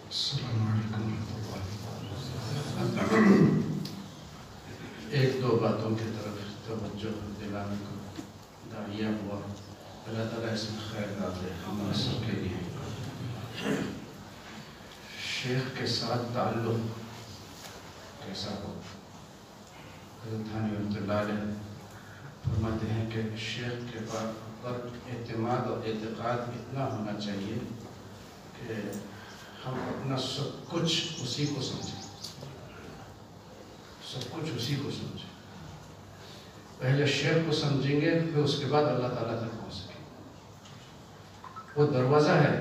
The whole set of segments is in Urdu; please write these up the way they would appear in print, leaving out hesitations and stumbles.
السلام علیکم ورحمۃ اللہ۔ ایک دو باتوں کی طرف توجہ دلانے کو داعیہ ہوا، اللہ تعالیٰ اس میں خیر ڈالے ہمارے سب کے لیے۔ شیخ کے ساتھ تعلق کیسا ہو؟ حضرت تھانوی رحمۃ اللہ علیہ فرماتے ہیں کہ شیخ کے پر اعتماد اور اعتقاد اتنا ہونا چاہیے کہ ہم اپنا سب کچھ اسی کو سمجھیں، سب کچھ اسی کو سمجھیں۔ پہلے شیخ کو سمجھیں گے، پھر اس کے بعد اللہ تعالیٰ تک پہنچ سکیں گے۔ وہ دروازہ ہے،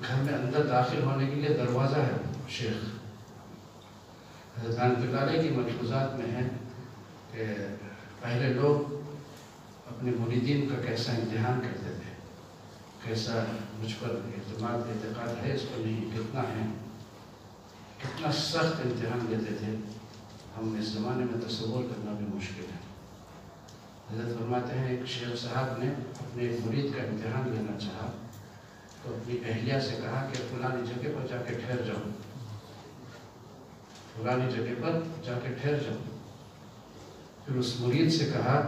گھر میں اندر داخل ہونے کے لیے دروازہ ہے شیخ۔ حضرت رحمۃ اللہ علیہ کی ملفوظات میں ہے کہ پہلے لوگ اپنے مریدین کا کیسا امتحان کرتے تھے، کیسا مجھ پر اعتماد اعتقاد ہے اس پر نہیں، کتنا ہے، کتنا سخت امتحان لیتے تھے، ہم اس زمانے میں تصور کرنا بھی مشکل ہے۔ حضرت فرماتے ہیں ایک شیخ صاحب نے اپنے ایک مرید کا امتحان لینا چاہا تو اپنی اہلیہ سے کہا کہ فلانی جگہ پر جا کے ٹھہر جاؤ، فلانی جگہ پر جا کے ٹھہر جاؤ۔ پھر اس مرید سے کہا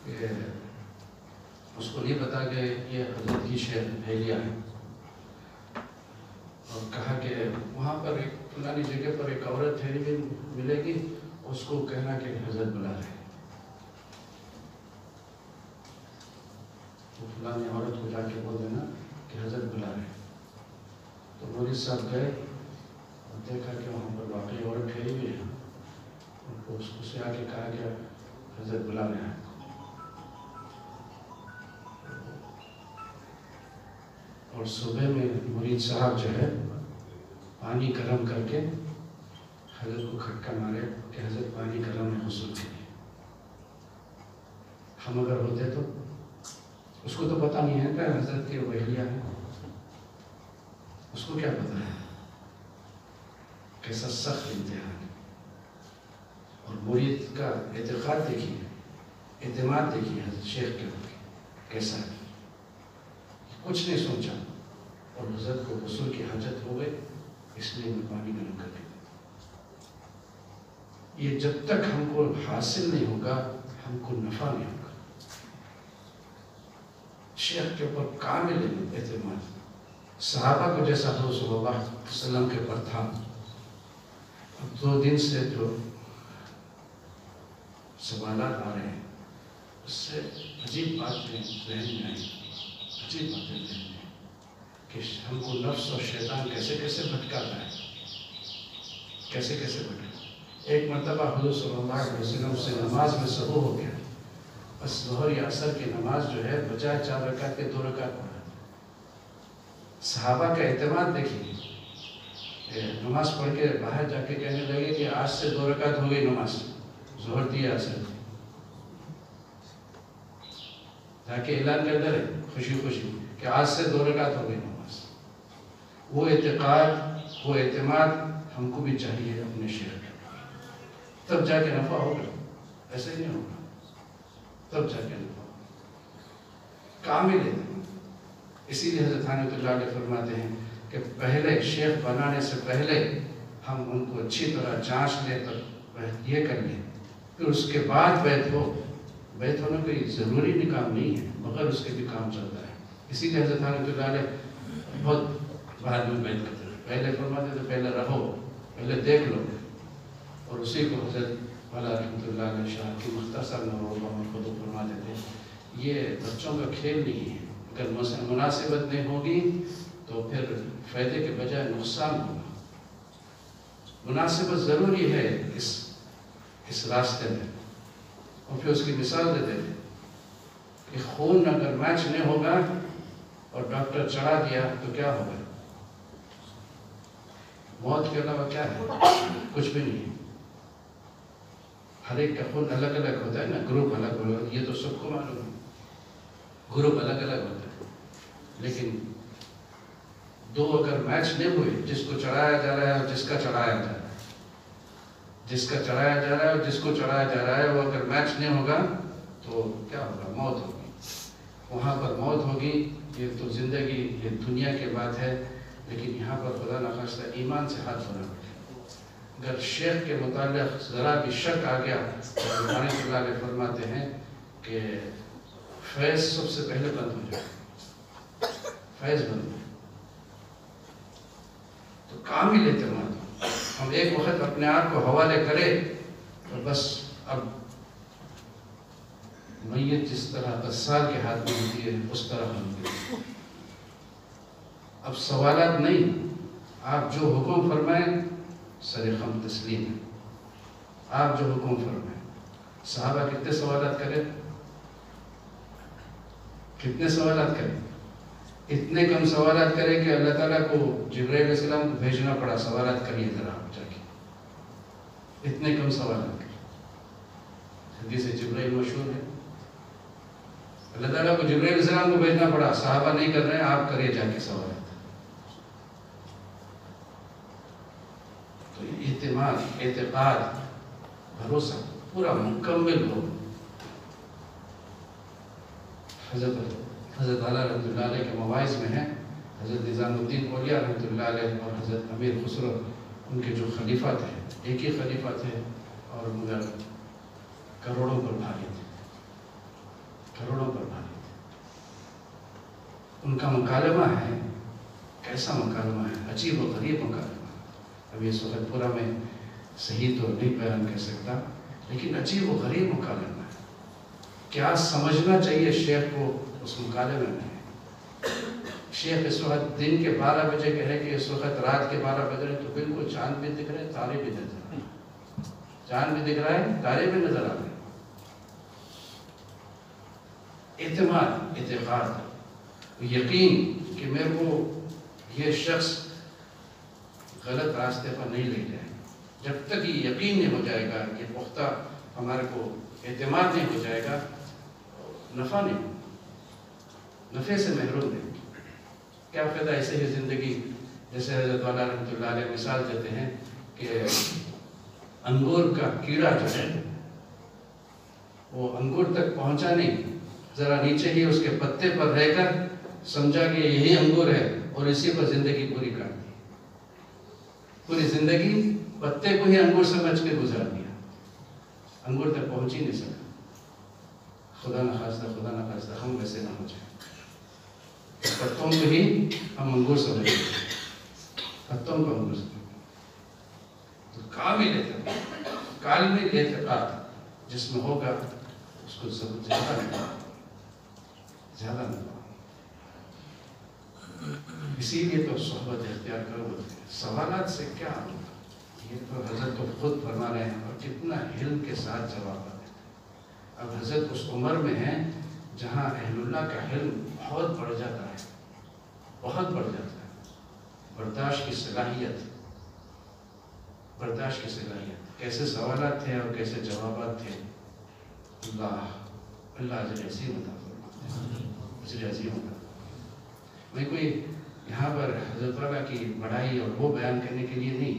کہ اس کو یہ بتا کہ یہ حضرت کی اہلیہ ہے، اور کہا کہ وہاں پر ایک فلانی جگہ پر ایک عورت ٹھہری ہوئی ملے گی، اس کو کہنا کہ حضرت بلا رہے ہیں۔ تو فلانی عورت کو جا کے بول دینا کہ حضرت بلا رہے ہیں۔ تو مرید صاحب گئے اور دیکھا کہ وہاں پر واقعی عورت ٹھہری ہوئی ہے، ان کو اس کو سے آ کے کہا کہ حضرت بلا رہے ہیں۔ اور صبح میں مرید صاحب جو ہے پانی گرم کر کے حضرت کو کھٹکا مارے کہ حضرت پانی گرم میں غسل کیجیے۔ ہم اگر ہوتے تو اس کو تو پتہ نہیں ہے کہ حضرت کی اہلیہ ہے، اس کو کیا پتہ ہے کیسا سخت امتحان ہے۔ اور مرید کا اعتقاد دیکھیے، اعتماد دیکھیے حضرت شیخ کے اوپر کیسا ہے، کچھ نہیں سوچا اور حضرت کو غسل کی حاجت ہو گئی، اس لیے میں پانی گرم کر دیا۔ یہ جب تک ہم کو حاصل نہیں ہوگا ہم کو نفع نہیں ہوگا۔ شیخ کے اوپر کامل اعتماد، صحابہ کو جیسا حضور صلی اللہ علیہ وسلم کے اوپر تھا۔ اب 2 دن سے جو سوالات آ رہے ہیں اس سے عجیب باتیں ذہن میں آئی، عجیب باتیں ذہن میں کہ ہم کو نفس اور شیطان کیسے کیسے بھٹکاتا ہے، کیسے کیسے بھٹکاتا ہے۔ ایک مرتبہ حضور صلی اللہ علیہ وسلم سے نماز میں سہو ہو گیا، بس ظہر یا عصر کی نماز جو ہے بجائے 4 رکعت کے 2 رکعت پڑھا۔ صحابہ کا اعتماد دیکھیے، نماز پڑھ کے باہر جا کے کہنے لگے کہ آج سے 2 رکعت ہو گئی نماز، ظہر دی عصر دی، تاکہ اعلان کرتے رہے خوشی خوشی کہ آج سے 2 رکعت ہو گئی نماز۔ وہ اعتقاد، وہ اعتماد ہم کو بھی چاہیے اپنے شیخ، تب جا کے نفع ہوگا، ایسے ہی نہیں ہوگا، تب جا کے نفع ہوگا، کامل اعتماد۔ اسی لیے حضرت رحمۃ اللہ علیہ فرماتے ہیں کہ پہلے شیخ بنانے سے پہلے ہم ان کو اچھی طرح جانچ لیں، تو یہ کر لیں، پھر اس کے بعد بیعت ہو۔ بیعت ہونا کوئی ضروری کام نہیں ہے، مگر اس کے بھی کام چلتا ہے۔ اسی لیے حضرت رحمۃ اللہ علیہ بہت بعد میں بیعت کرتے تھے، پہلے فرماتے تھے پہلے رہو، پہلے دیکھ لو، اور اسی کو حضرت والا رحمۃ اللہ علیہ شاہ کی مختصر نور خود فرماتے تھے یہ بچوں کا کھیل نہیں ہے، اگر مناسبت نہیں ہوگی تو پھر فائدے کے بجائے نقصان ہوگا۔ مناسبت ضروری ہے اس راستے میں۔ اور پھر اس کی مثال دیتے تھے کہ خون اگر میچ نہیں ہوگا اور ڈاکٹر چڑھا دیا تو کیا ہوگا؟ موت کے علاوہ کیا ہے؟ کچھ بھی نہیں ہے۔ ہر ایک کا خون الگ الگ ہوتا ہے نا، گروپ الگ الگ، یہ تو سب کو معلوم ہے، گروپ الگ الگ ہوتا ہے، لیکن 2 اگر میچ نہیں ہوئے، جس کو چڑھایا جا رہا ہے اور جس کا چڑھایا جا رہا ہے، جس کا چڑھایا جا رہا ہے اور جس کو چڑھایا جا رہا ہے، وہ اگر میچ نہیں ہوگا تو کیا ہوگا؟ موت ہوگی، وہاں پر موت ہوگی۔ یہ تو زندگی، یہ دنیا کی بات ہے، لیکن یہاں پر خدا نخواستہ ایمان سے ہاتھ دھونا پڑے۔ اگر شیخ کے متعلق ذرا بھی شک آ گیا تو رحمانی اللہ علیہ فرماتے ہیں کہ فیض سب سے پہلے بند ہو جائے، فیض بند ہو۔ تو کامل اعتماد، ہم ایک وقت اپنے آپ کو حوالے کرے تو بس اب میت جس طرح غسال کے ہاتھ میں ہوتی ہے اس طرح ہوتی ہے۔ اب سوالات نہیں، آپ جو حکم فرمائیں سر خم تسلیم ہے، آپ جو حکم فرمائیں۔ صحابہ کتنے سوالات کرے، کتنے سوالات کرے؟ اتنے کم سوالات کرے کہ اللہ تعالیٰ کو جبرائیل علیہ السلام کو بھیجنا پڑا، سوالات کریے ذرا آپ جا کے، اتنے کم سوالات کرے۔ حدیث جبرائیل مشہور ہے، اللہ تعالیٰ کو جبرائیل علیہ السلام کو بھیجنا پڑا، صحابہ نہیں کر رہے ہیں، آپ کرے جا کے سوالات۔ تو اعتماد، اعتقاد، بھروسہ پورا مکمل ہو۔ حضرت اعلیٰ رحمۃ اللہ علیہ کے مواعظ میں ہیں، حضرت نظام الدین اولیاء رحمۃ اللہ علیہ اور حضرت امیر خسرو ان کے جو خلیفہ تھے، ایک ہی خلیفہ تھے اور مگر کروڑوں پر بھاری تھے، کروڑوں پر بھاری تھے۔ ان کا مکالمہ ہے، کیسا مکالمہ ہے، عجیب و غریب مکالمہ۔ اب اس وقت پورا میں صحیح تو نہیں بیان کر سکتا، لیکن عجیب و غریب مکالمہ ہے۔ کیا سمجھنا چاہیے شیخ کو اس مکالمے میں؟ شیخ اس وقت دن کے 12 بجے کہے کہ اس وقت رات کے 12 بج رہے تو بالکل چاند بھی دکھ رہے، تارے بھی نظر آ رہے، چاند بھی دکھ رہا ہے، تارے بھی نظر آ رہے۔ اعتماد، اعتقاد، یقین کہ میرے کو یہ شخص غلط راستے پر نہیں لے جائے۔ جب تک یہ یقین نہیں ہو جائے گا، یہ پختہ ہمارے کو اعتماد نہیں ہو جائے گا، نفع نہیں، نفع سے محروم نہیں۔ کیا فائدہ ایسے ہی زندگی، جیسے حضرت والا رحمۃ اللہ علیہ مثال دیتے ہیں کہ انگور کا کیڑا جو ہے وہ انگور تک پہنچا نہیں، ذرا نیچے ہی اس کے پتے پر رہ کر سمجھا کہ یہی انگور ہے اور اسی پر زندگی پوری کر دی، پوری زندگی پتے کو ہی انگور سمجھ کے گزار دیا، انگور تک پہنچ ہی نہیں سکا۔ خدا نخواستہ ہم ویسے نہ ہو جائیں، پتوں کو ہی ہم انگور سمجھیں، پتوں کو انگور سمجھیں۔ تو کامل اعتقاد جس میں ہوگا اس کو زیادہ نہیں۔ اسی لیے تو صحبت اختیار کرو بولتے ہیں۔ سوالات سے کیا ہوگا، یہ تو حضرت تو خود فرما رہے ہیں، اور کتنا علم کے ساتھ جواب دیتے ہیں۔ اب حضرت اس عمر میں ہیں جہاں اہل اللہ کا علم بہت بڑھ جاتا ہے، بہت بڑھ جاتا ہے۔ برداشت کی صلاحیت، برداشت کی صلاحیت، کیسے سوالات تھے اور کیسے جوابات تھے۔ اللہ اجر عظیم عطا فرمائے، اجر عظیم عطا۔ میں کوئی یہاں پر حضرت والا کی بڑائی اور وہ بیان کرنے کے لیے نہیں،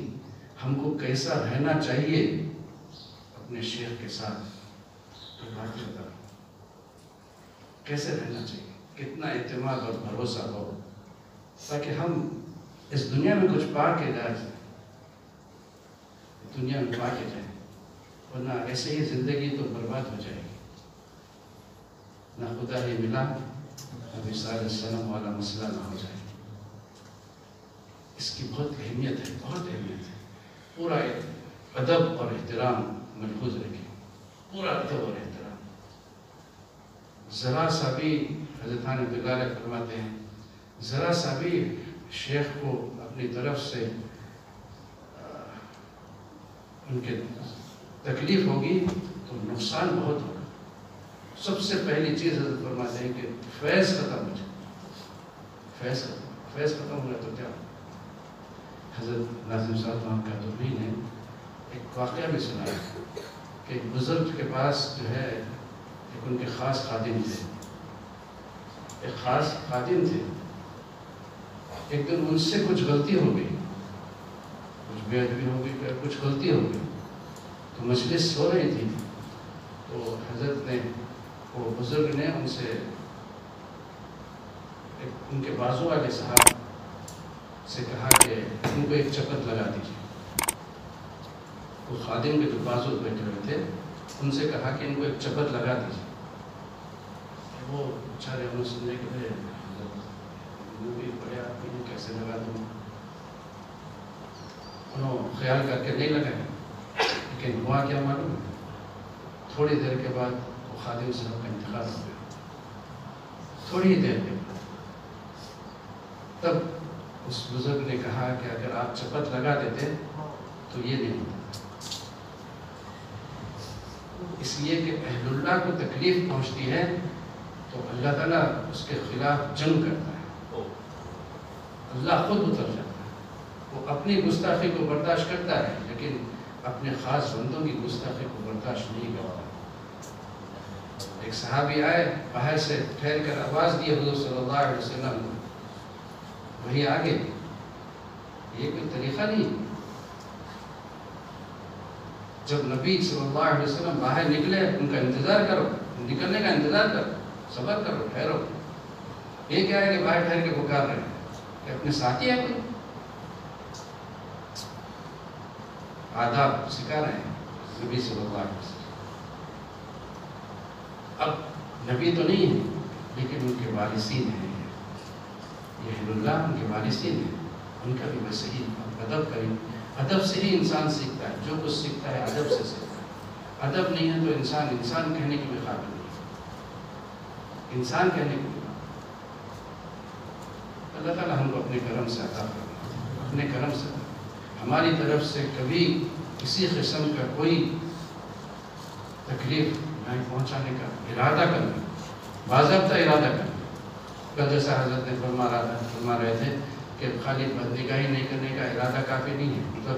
ہم کو کیسا رہنا چاہیے اپنے شیخ کے ساتھ بات کرتا ہوں، کیسے رہنا چاہیے، کتنا اعتماد اور بھروسہ ہو، تاکہ ہم اس دنیا میں کچھ پا کے جائیں، دنیا میں پا کے جائیں، ورنہ ایسے ہی زندگی تو برباد ہو جائے گی۔ نہ خدا ہی ملا، نہ وصال السلام والا مسئلہ نہ ہو جائے۔ اس کی بہت اہمیت ہے، بہت اہمیت ہے۔ پورا ادب اور احترام ملحوظ رکھیں، پورا ادب اور احترام۔ ذرا سا بھی حضرت رحمۃ اللہ علیہ فرماتے ہیں، ذرا سا بھی شیخ کو اپنی طرف سے ان کے تکلیف ہوگی تو نقصان بہت ہوگا۔ سب سے پہلی چیز حضرت فرماتے ہیں کہ فیض ختم ہو جائے، فیض ختم ہو جائے تو کیا؟ حضرت ناظم صاحب وہاں کا توہین نے ایک واقعہ بھی سنایا کہ ایک بزرگ کے پاس جو ہے ایک ان کے خاص خادم تھے، ایک خاص خادم تھے۔ ایک دن ان سے کچھ غلطی ہو گئی، کچھ بے ادبی ہو گئی، کچھ غلطی ہو گئی، تو مجلس ہو رہی تھی، تو حضرت نے، وہ بزرگ نے ان سے، ان کے بازو والے صاحب سے کہا کہ ان کو ایک چپت لگا دیجیے. وہ خادم کے جو بازو بیٹھے ہوئے تھے ان سے کہا کہ ان کو ایک چپت لگا دیجیے. وہ بیچارے انہوں سمجھے کہ وہ بھی بڑے آدمی کیسے لگا دوں. انہوں خیال کر کے نہیں لگائے، لیکن ہوا کیا معلوم ہے؟ تھوڑی دیر کے بعد وہ خادم صاحب کا انتقال ہو گیا. تھوڑی دیر کے بعد تب اس بزرگ نے کہا کہ اگر آپ چپت لگا دیتے تو یہ نہیں ہوتا. اس لیے کہ اہل اللہ کو تکلیف پہنچتی ہے تو اللہ تعالیٰ اس کے خلاف جنگ کرتا ہے. اللہ خود اتر جاتا ہے. وہ اپنی گستاخی کو برداشت کرتا ہے لیکن اپنے خاص بندوں کی گستاخی کو برداشت نہیں کرتا. ایک صحابی آئے باہر سے ٹھہر کر آواز دی حضور صلی اللہ علیہ وسلم کو، وہی آگے. یہ کوئی طریقہ نہیں. جب نبی صلی اللہ علیہ وسلم باہر نکلے ان کا انتظار کرو، نکلنے کا انتظار کرو، صبر کرو، ٹھہرو. یہ کیا ہے کہ باہر ٹھہر کے پکار رہے ہیں کہ اپنے ساتھی ہے کوئی. آداب سکھا رہے ہیں نبی صلی اللہ علیہ وسلم. اب نبی تو نہیں ہے لیکن ان کے وارثین ہیں. یہ اہل اللہ ان کے وارثین ہیں. ان کا بھی ویسے ہی ادب کریں. ادب سے ہی انسان سیکھتا ہے. جو کچھ سیکھتا ہے ادب سے سیکھتا ہے. ادب نہیں ہے تو انسان کہنے کی بھی قابل نہیں. انسان کہنے کی بھی. اللہ تعالیٰ ہم کو اپنے کرم سے عطا کرے. اپنے کرم سے ہماری طرف سے کبھی کسی قسم کا کوئی تکلیف نہیں پہنچانے کا ارادہ کرنا، باضابطہ ارادہ کرنا. کل جیسا حضرت نے فرما رہے تھے کہ خالی بدنگاہی نہیں کرنے کا ارادہ کافی نہیں ہے. مطلب